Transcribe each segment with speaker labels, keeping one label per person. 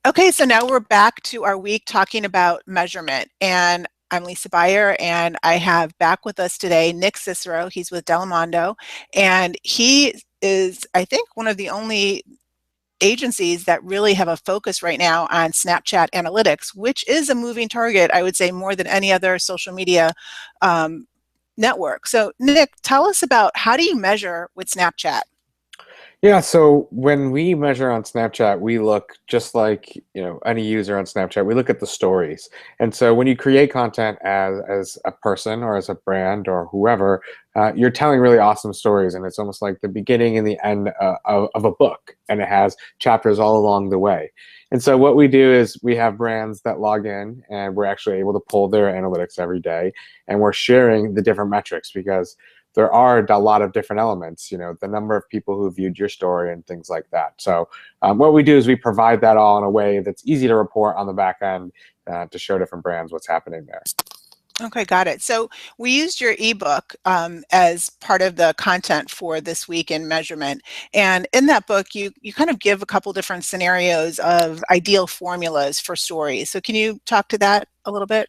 Speaker 1: Okay, so now we're back to our week talking about measurement. And I'm Lisa Beyer, and I have back with us today Nick Cicero. He's with Delamondo, and he is, I think, one of the only agencies that really have a focus right now on Snapchat analytics, which is a moving target, I would say, more than any other social media um, network. So, Nick, tell us about how do you measure with Snapchat?
Speaker 2: Yeah, so when we measure on Snapchat, we look just like, any user on Snapchat, we look at the stories. And so when you create content as a person or as a brand or whoever, you're telling really awesome stories, and it's almost like the beginning and the end of a book, and it has chapters all along the way. And so what we do is we have brands that log in, and we're actually able to pull their analytics every day, and we're sharing the different metrics because there are a lot of different elements, the number of people who viewed your story and things like that. So what we do is we provide that all in a way that's easy to report on the back end to show different brands what's happening there.
Speaker 1: Okay, got it. So we used your ebook as part of the content for this week in measurement. And in that book, you kind of give a couple different scenarios of ideal formulas for stories. So can you talk to that a little bit?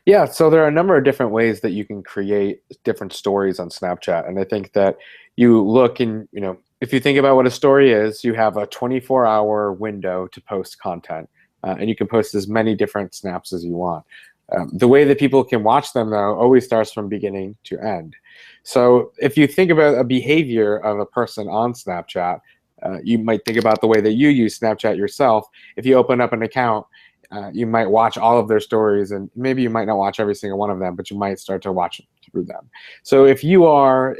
Speaker 2: Yeah, so there are a number of different ways that you can create different stories on Snapchat. And I think that you look and, if you think about what a story is, you have a 24-hour window to post content. And you can post as many different snaps as you want. The way that people can watch them, though, always starts from beginning to end. So if you think about a behavior of a person on Snapchat, you might think about the way that you use Snapchat yourself. If you open up an account, you might watch all of their stories, and maybe you might not watch every single one of them, but you might start to watch through them. So if you are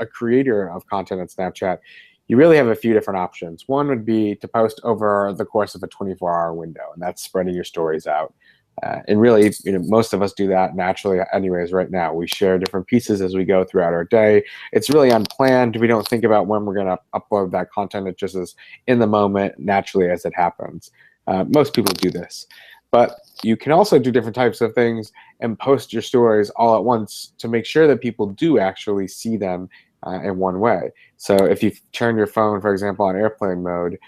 Speaker 2: a creator of content on Snapchat, you really have a few different options. One would be to post over the course of a 24-hour window, and that's spreading your stories out. And really, most of us do that naturally anyways right now. We share different pieces as we go throughout our day. It's really unplanned. We don't think about when we're going to upload that content. It just is in the moment, naturally as it happens. Most people do this. But you can also do different types of things and post your stories all at once to make sure that people do actually see them in one way. So if you turn your phone, for example, on airplane mode,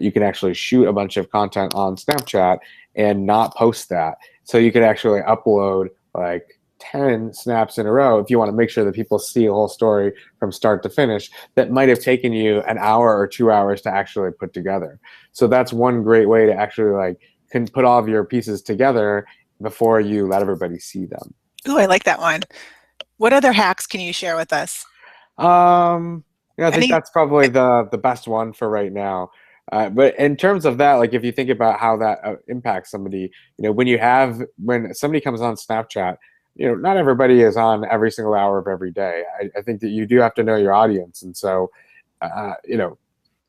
Speaker 2: you can actually shoot a bunch of content on Snapchat and not post that. So you could actually upload like 10 snaps in a row if you want to make sure that people see a whole story from start to finish that might have taken you an hour or 2 hours to actually put together. So that's one great way to actually can put all of your pieces together before you let everybody see them.
Speaker 1: Oh, I like that one. What other hacks can you share with us?
Speaker 2: I think
Speaker 1: Any?
Speaker 2: that's probably the best one for right now. But in terms of that, like if you think about how that impacts somebody, when somebody comes on Snapchat, not everybody is on every single hour of every day. I think that you do have to know your audience, and so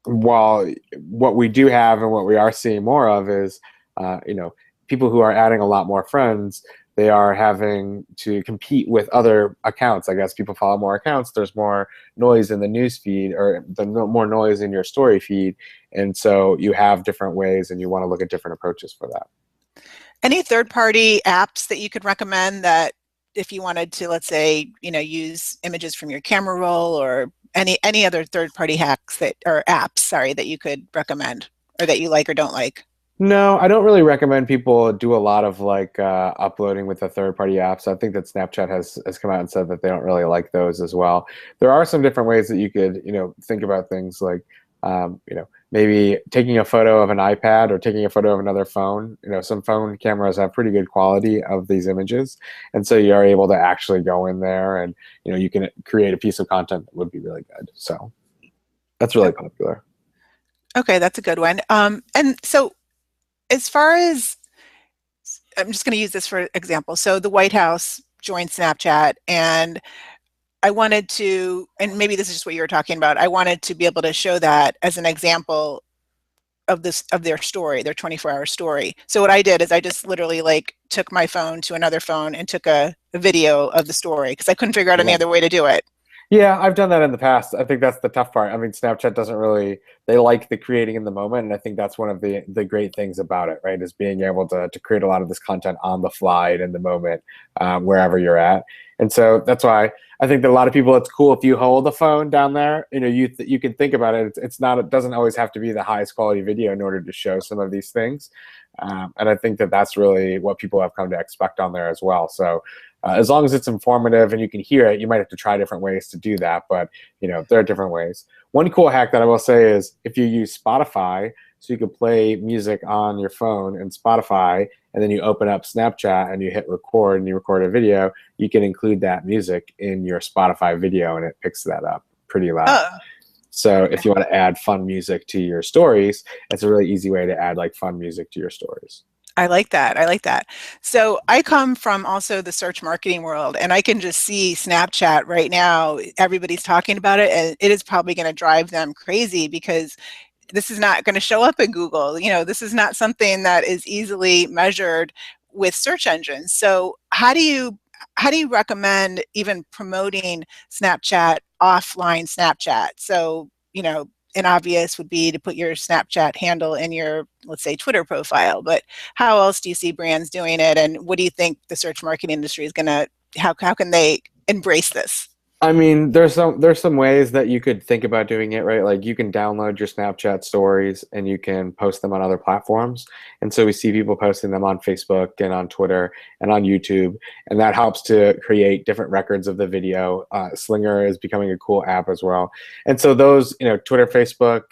Speaker 2: while what we do have and what we are seeing more of is, people who are adding a lot more friends, they are having to compete with other accounts. I guess people follow more accounts. There's more noise in the news feed, or more noise in your story feed. And so you have different ways, and you want to look at different approaches for that.
Speaker 1: Any third-party apps that you could recommend that if you wanted to, let's say, use images from your camera roll, or any other third-party hacks or apps, sorry, that you could recommend or that you like or don't like?
Speaker 2: No, I don't really recommend people do a lot of uploading with the third-party apps. I think that Snapchat has come out and said that they don't really like those as well. There are some different ways that you could, think about things like, maybe taking a photo of an iPad or taking a photo of another phone. Some phone cameras have pretty good quality of these images, and so you are able to actually go in there and you can create a piece of content that would be really good. So that's really popular.
Speaker 1: Okay, that's a good one. And so as far as, I'm just going to use this for example. So the White House joined Snapchat, and I wanted to, and maybe this is just what you were talking about, I wanted to be able to show that as an example of their story, their 24-hour story. So what I did is I just literally took my phone to another phone and took a video of the story because I couldn't figure out any
Speaker 2: Yeah.
Speaker 1: other way to do it.
Speaker 2: Yeah, I've done that in the past. I think that's the tough part. I mean, Snapchat doesn't really, they like the creating in the moment, and I think that's one of the great things about it, right? Is being able to create a lot of this content on the fly and in the moment, wherever you're at. And so that's why I think that a lot of people, it's cool if you hold the phone down there. You know, you can think about it. It's not, it doesn't always have to be the highest quality video in order to show some of these things. And I think that that's really what people have come to expect on there as well. So as long as it's informative and you can hear it, you might have to try different ways to do that. But you know, there are different ways. One cool hack that I will say is if you use Spotify, so you can play music on your phone and Spotify, and then you open up Snapchat and you hit record and you record a video, you can include that music in your Spotify video and it picks that up pretty loud.
Speaker 1: Oh,
Speaker 2: So if you want to add fun music to your stories, it's a really easy way to add like fun music to your stories.
Speaker 1: I like that. I like that. So I come from also the search marketing world, and I can just see Snapchat right now. Everybody's talking about it, and it is probably going to drive them crazy because this is not going to show up in Google. You know, this is not something that is easily measured with search engines. So how do you recommend even promoting Snapchat offline Snapchat? So, an obvious would be to put your Snapchat handle in your, let's say, Twitter profile. But how else do you see brands doing it? And what do you think the search marketing industry is going to, how can they embrace this?
Speaker 2: I mean, there's some ways that you could think about doing it, right? Like you can download your Snapchat stories and you can post them on other platforms. And so we see people posting them on Facebook and on Twitter and on YouTube, and that helps to create different records of the video. Slinger is becoming a cool app as well. And so those, Twitter, Facebook,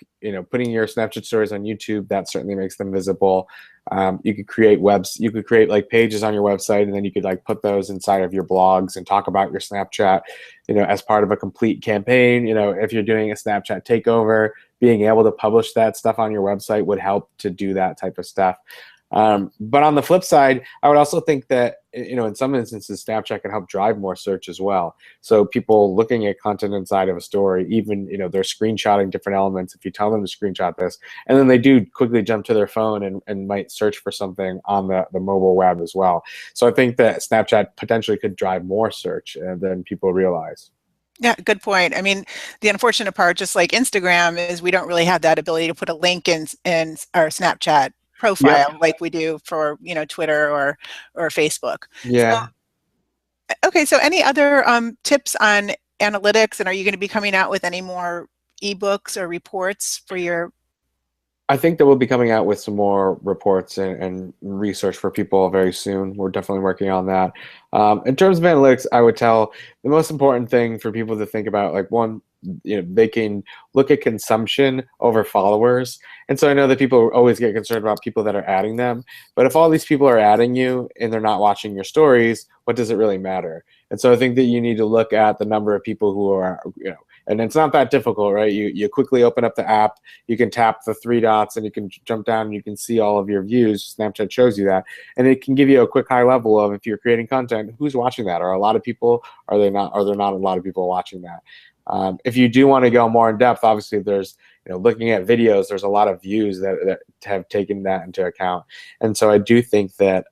Speaker 2: putting your Snapchat stories on YouTube, that certainly makes them visible. You could create like pages on your website, and then you could like put those inside of your blogs and talk about your Snapchat, as part of a complete campaign. If you're doing a Snapchat takeover, being able to publish that stuff on your website would help to do that type of stuff. But on the flip side, I would also think that, in some instances, Snapchat can help drive more search as well. So people looking at content inside of a story, even, they're screenshotting different elements. If you tell them to screenshot this, and then they do quickly jump to their phone and might search for something on the mobile web as well. So I think that Snapchat potentially could drive more search than people realize.
Speaker 1: Yeah, good point. I mean, the unfortunate part, just like Instagram, is we don't really have that ability to put a link in our Snapchat
Speaker 2: Yep.
Speaker 1: profile like we do for, Twitter or Facebook. So,
Speaker 2: Yeah.
Speaker 1: okay, so any other tips on analytics, and are you going to be coming out with any more ebooks or reports for your?
Speaker 2: I think that we'll be coming out with some more reports and research for people very soon. We're definitely working on that. In terms of analytics, I would tell the most important thing for people to think about, like one, they can look at consumption over followers. And so I know that people always get concerned about people that are adding them, but if all these people are adding you and they're not watching your stories, what does it really matter? And so I think that you need to look at the number of people who are, and it's not that difficult, right? You quickly open up the app, you can tap the three dots and you can jump down and you can see all of your views. Snapchat shows you that. And it can give you a quick high level of, if you're creating content, who's watching that? Are a lot of people, are they not, are there not a lot of people watching that? If you do want to go more in depth, obviously there's, looking at videos, there's a lot of views that have taken that into account. And so I do think that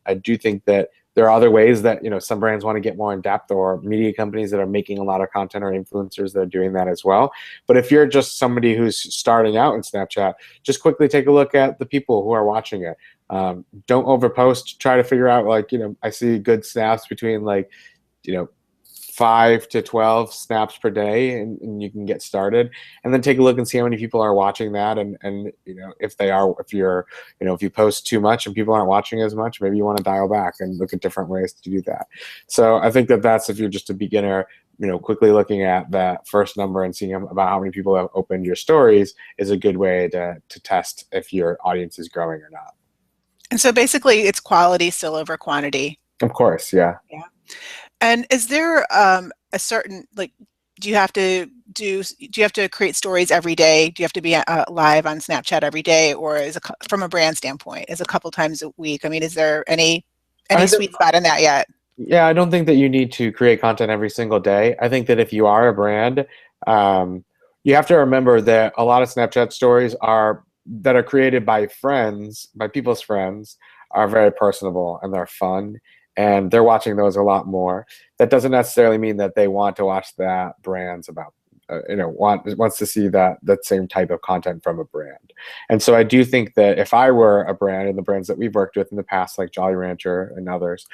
Speaker 2: there are other ways that, some brands want to get more in depth, or media companies that are making a lot of content, or influencers that are doing that as well. But if you're just somebody who's starting out in Snapchat, just quickly take a look at the people who are watching it. Don't overpost. Try to figure out, like, I see good snaps between, like, you know 5 to 12 snaps per day, and you can get started, and then take a look and see how many people are watching that. And if they are, if you're, if you post too much and people aren't watching as much, maybe you want to dial back and look at different ways to do that. So I think that that's, if you're just a beginner, quickly looking at that first number and seeing about how many people have opened your stories is a good way to test if your audience is growing or not.
Speaker 1: And so basically, it's quality still over quantity.
Speaker 2: Of course, yeah.
Speaker 1: Yeah. And is there a certain, like, do you have to create stories every day? Do you have to be live on Snapchat every day, or from a brand standpoint, is a couple times a week? I mean, is there any
Speaker 2: I
Speaker 1: sweet spot in that yet?
Speaker 2: Yeah, I don't think that you need to create content every single day. I think that if you are a brand, um, you have to remember that a lot of Snapchat stories that are created by friends, by people's friends, are very personable and they're fun. and they're watching those a lot more. That doesn't necessarily mean that they want to watch that brand's about wants to see that same type of content from a brand. And so I do think that if I were a brand, and the brands that we've worked with in the past, like Jolly Rancher and others,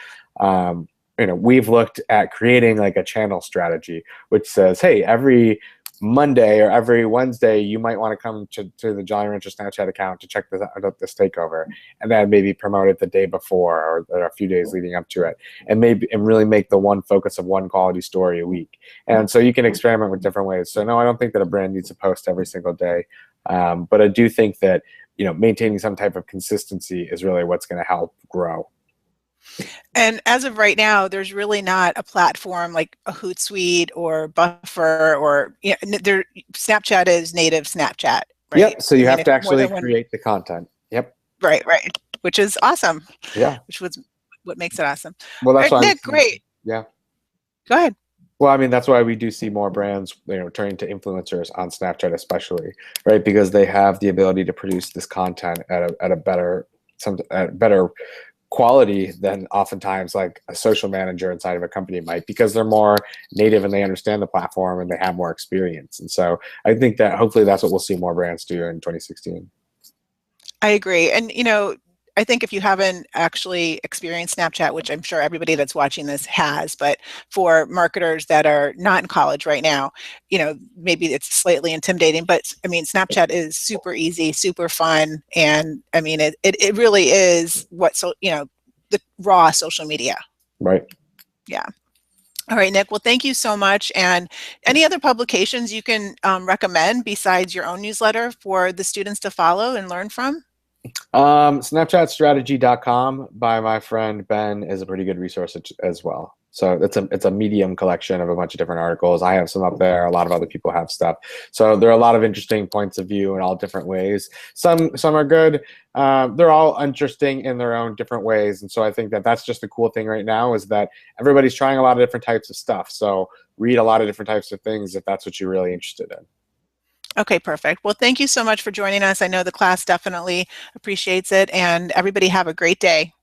Speaker 2: we've looked at creating like a channel strategy, which says, hey, every Monday or every Wednesday, you might want to come to the Jolly Rancher Snapchat account to check this takeover, and then maybe promote it the day before or a few days leading up to it, and really make the one focus of one quality story a week. And so you can experiment with different ways. So no, I don't think that a brand needs to post every single day, but I do think that maintaining some type of consistency is really what's going to help grow.
Speaker 1: And as of right now, there's really not a platform like a Hootsuite or Buffer or Snapchat is native Snapchat, right?
Speaker 2: Yep. So
Speaker 1: I
Speaker 2: you
Speaker 1: mean,
Speaker 2: have
Speaker 1: it's
Speaker 2: to
Speaker 1: more
Speaker 2: actually
Speaker 1: than one.
Speaker 2: create the content. Yep.
Speaker 1: Right, right. Which is awesome.
Speaker 2: Yeah.
Speaker 1: Which was what makes it awesome.
Speaker 2: Well,
Speaker 1: All
Speaker 2: that's
Speaker 1: right,
Speaker 2: why.
Speaker 1: Nick, great.
Speaker 2: Yeah.
Speaker 1: Go ahead.
Speaker 2: Well, I mean, that's why we do see more brands, turning to influencers on Snapchat, especially, right? Because they have the ability to produce this content at a better quality than oftentimes like a social manager inside of a company might, because they're more native and they understand the platform and they have more experience. And so I think that hopefully that's what we'll see more brands do in 2016.
Speaker 1: I agree. And, I think if you haven't actually experienced Snapchat, which I'm sure everybody that's watching this has, but for marketers that are not in college right now, maybe it's slightly intimidating, but I mean, Snapchat is super easy, super fun. And I mean, it really is the raw social media.
Speaker 2: Right.
Speaker 1: Yeah. All right, Nick. Well, thank you so much. And any other publications you can recommend besides your own newsletter for the students to follow and learn from?
Speaker 2: Snapchatstrategy.com by my friend Ben is a pretty good resource as well. So it's a Medium collection of a bunch of different articles. I have some up there. A lot of other people have stuff. So there are a lot of interesting points of view in all different ways. Some are good. They're all interesting in their own different ways. And so I think that that's just the cool thing right now, is that everybody's trying a lot of different types of stuff. So read a lot of different types of things if that's what you're really interested in.
Speaker 1: Okay, perfect. Well, thank you so much for joining us. I know the class definitely appreciates it, and everybody have a great day.